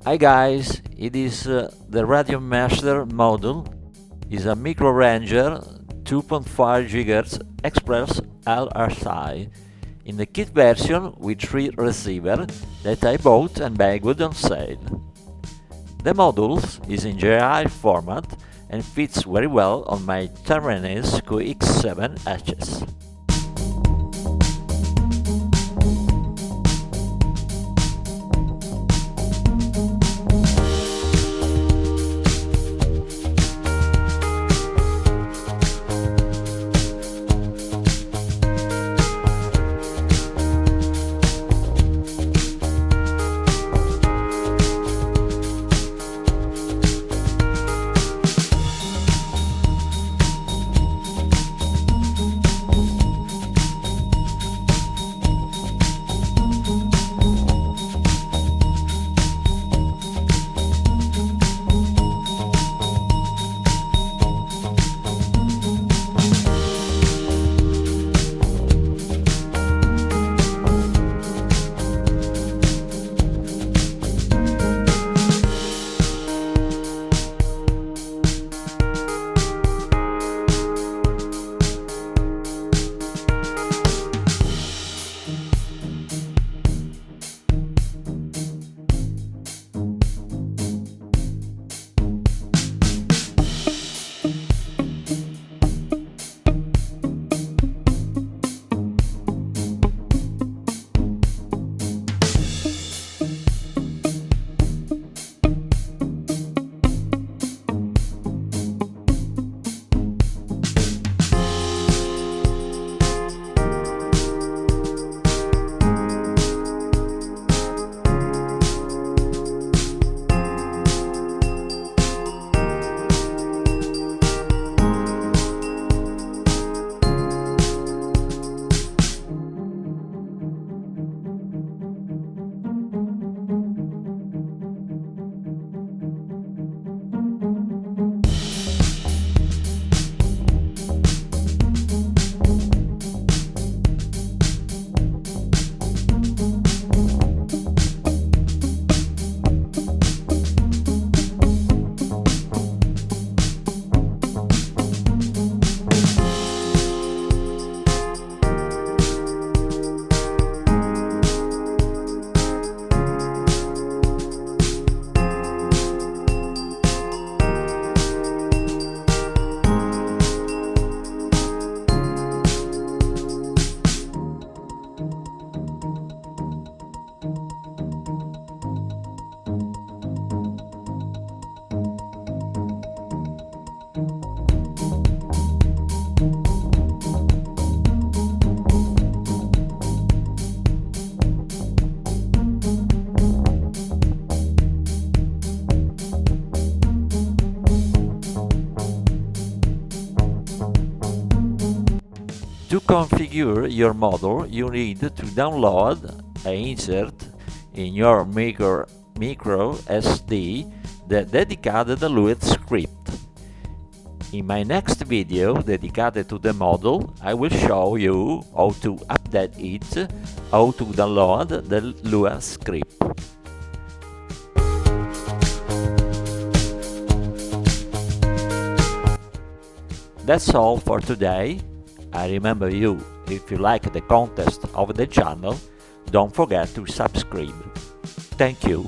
Hi guys, it is the Radiomaster module. Is a micro ranger 2.5 GHz Express LRS in the kit version with 3 receivers that I bought and Banggood on sale. The module is in GI format and fits very well on my Taranis QX7 HS. To configure your model, you need to download and insert in your micro SD the dedicated whit script. In my next video dedicated to the model, I will show you how to update it, how to download the Lua script. That's all for today. I remember you, if you like the content of the channel, don't forget to subscribe. Thank you.